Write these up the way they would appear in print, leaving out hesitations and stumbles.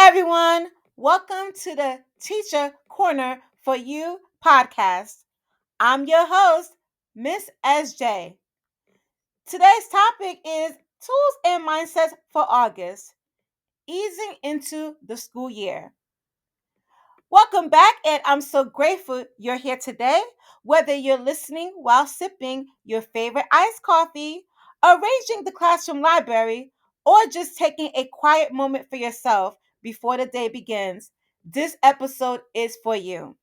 everyone. Welcome to the Teacher Corner for You podcast. I'm your host, Miss SJ. Today's topic is tools and mindsets for August, easing into the school year. Welcome back, and I'm so grateful you're here today. Whether you're listening while sipping your favorite iced coffee, arranging the classroom library, or just taking a quiet moment for yourself before the day begins, this episode is for you.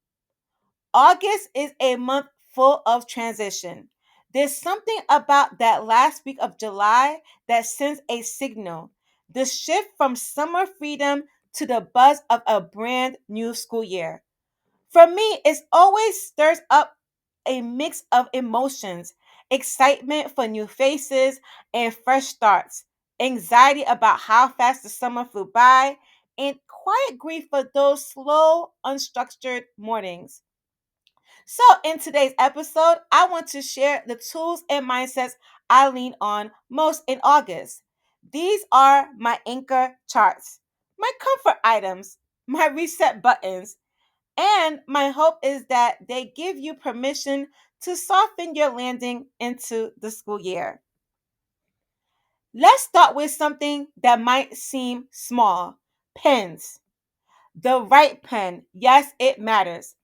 August is a month full of transition. There's something about that last week of July that sends a signal. The shift from summer freedom to the buzz of a brand new school year. For me, it always stirs up a mix of emotions: excitement for new faces and fresh starts, anxiety about how fast the summer flew by, and quiet grief for those slow, unstructured mornings. So, in today's episode, I want to share the tools and mindsets I lean on most in August. These are my anchor charts, my comfort items, my reset buttons, and my hope is that they give you permission to soften your landing into the school year. Let's start with something that might seem small: pens. The right pen. Yes, it matters.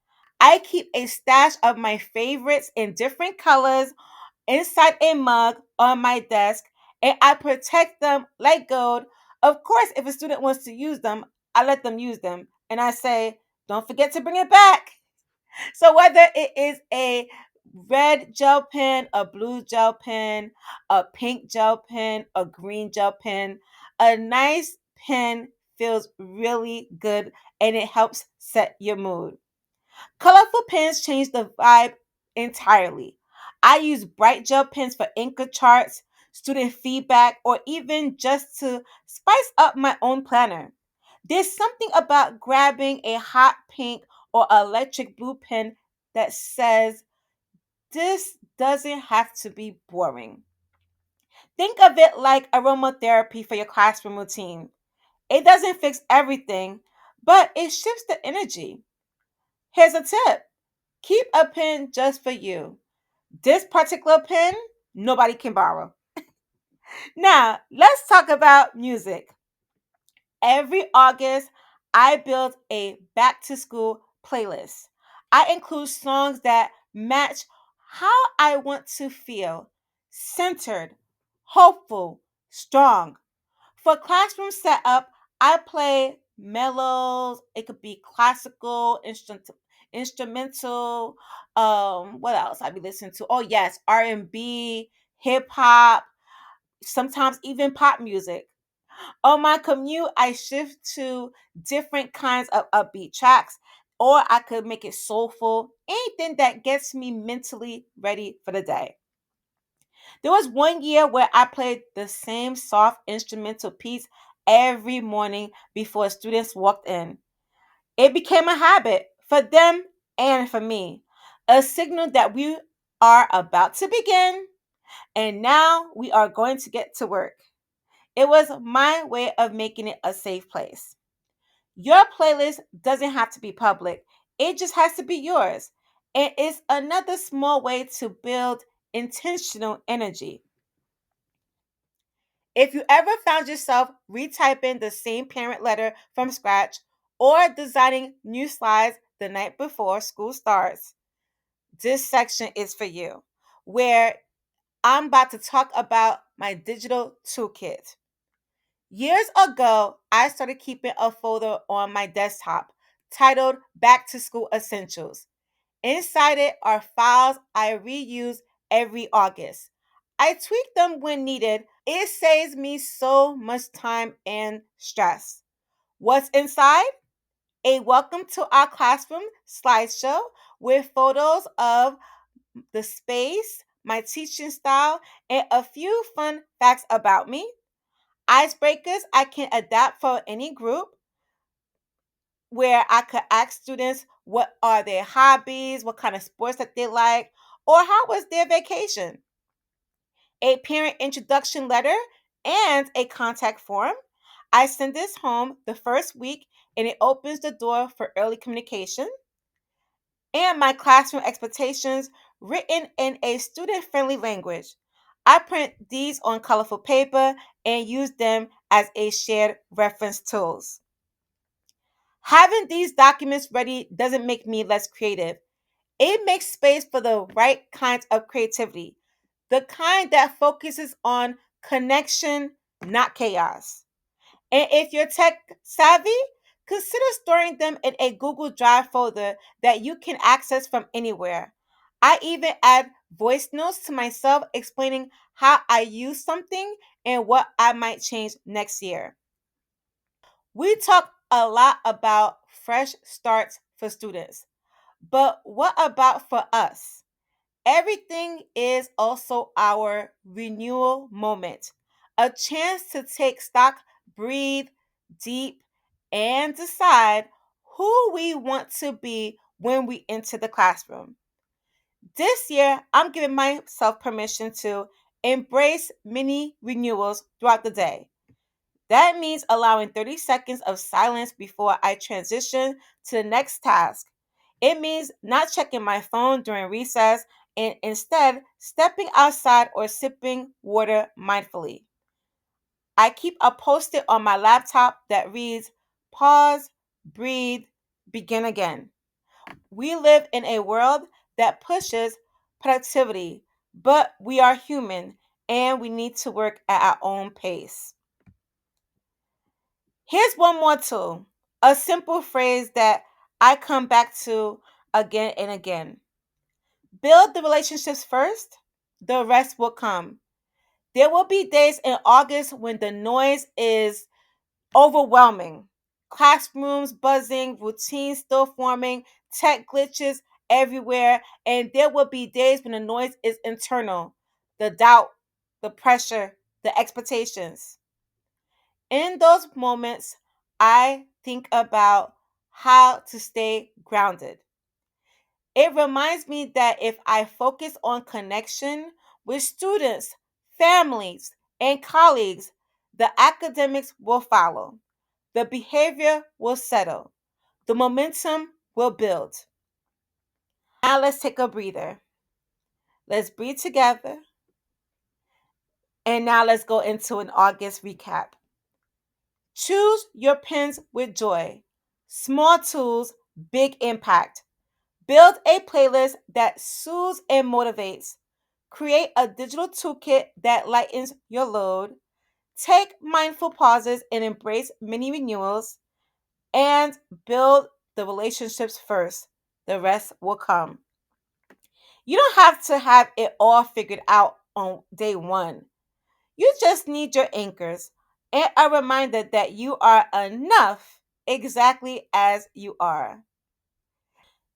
I keep a stash of my favorites in different colors inside a mug on my desk, and I protect them like gold. Of course, if a student wants to use them, I let them use them. And I say, don't forget to bring it back. So whether it is a red gel pen, a blue gel pen, a pink gel pen, a green gel pen, a nice pen feels really good and it helps set your mood. Colorful pens change the vibe entirely. I use bright gel pens for anchor charts, student feedback, or even just to spice up my own planner. There's something about grabbing a hot pink or electric blue pen that says, this doesn't have to be boring. Think of it like aromatherapy for your classroom routine. It doesn't fix everything, but it shifts the energy. Here's a tip: keep a pen just for you. This particular pen, nobody can borrow. Now, let's talk about music. Every August, I build a back to school playlist. I include songs that match how I want to feel: centered, hopeful, strong. For classroom setup, I play mellows. It could be classical, instrumental. What else I be listening to? Oh yes, R&B, hip hop, sometimes even pop music. On my commute, I shift to different kinds of upbeat tracks, or I could make it soulful, anything that gets me mentally ready for the day. There was one year where I played the same soft instrumental piece every morning before students walked in. It became a habit for them and for me, a signal that we are about to begin, and now we are going to get to work. It was my way of making it a safe place. Your playlist doesn't have to be public, it just has to be yours. And it's another small way to build intentional energy. If you ever found yourself retyping the same parent letter from scratch or designing new slides the night before school starts, this section is for you, where I'm about to talk about my digital toolkit. Years ago, I started keeping a folder on my desktop titled Back to School Essentials. Inside it are files I reuse every August. I tweak them when needed. It saves me so much time and stress. What's inside? A welcome to our classroom slideshow with photos of the space, my teaching style, and a few fun facts about me. Icebreakers I can adapt for any group, where I could ask students what are their hobbies, what kind of sports that they like, or how was their vacation. A parent introduction letter and a contact form. I send this home the first week and it opens the door for early communication. And my classroom expectations written in a student friendly language. I print these on colorful paper and use them as a shared reference tools. Having these documents ready doesn't make me less creative. It makes space for the right kinds of creativity, the kind that focuses on connection, not chaos. And if you're tech savvy, consider storing them in a Google Drive folder that you can access from anywhere. I even add voice notes to myself explaining how I use something and what I might change next year. We talk a lot about fresh starts for students, but what about for us? Everything is also our renewal moment, a chance to take stock, breathe deep, and decide who we want to be when we enter the classroom. This year, I'm giving myself permission to embrace mini renewals throughout the day. That means allowing 30 seconds of silence before I transition to the next task. It means not checking my phone during recess and instead stepping outside or sipping water mindfully. I keep a post it on my laptop that reads, "Pause, breathe, begin again." We live in a world that pushes productivity, but we are human and we need to work at our own pace. Here's one more tool, a simple phrase that I come back to again and again. Build the relationships first, the rest will come. There will be days in August when the noise is overwhelming. Classrooms buzzing, routines still forming, tech glitches everywhere, and there will be days when the noise is internal, the doubt, the pressure, the expectations. In those moments, I think about how to stay grounded. It reminds me that if I focus on connection with students, families, and colleagues, the academics will follow. The behavior will settle. The momentum will build. Now let's take a breather. Let's breathe together. And now let's go into an August recap. Choose your pens with joy. Small tools, big impact. Build a playlist that soothes and motivates. Create a digital toolkit that lightens your load. Take mindful pauses and embrace mini renewals. And build the relationships first. The rest will come. You don't have to have it all figured out on day one. You just need your anchors and a reminder that you are enough exactly as you are.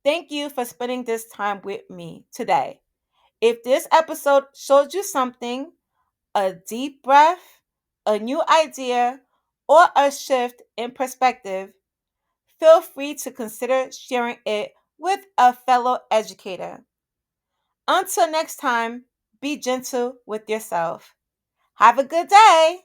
Thank you for spending this time with me today. If this episode showed you something, a deep breath, a new idea, or a shift in perspective, feel free to consider sharing it with a fellow educator. Until next time, be gentle with yourself. Have a good day.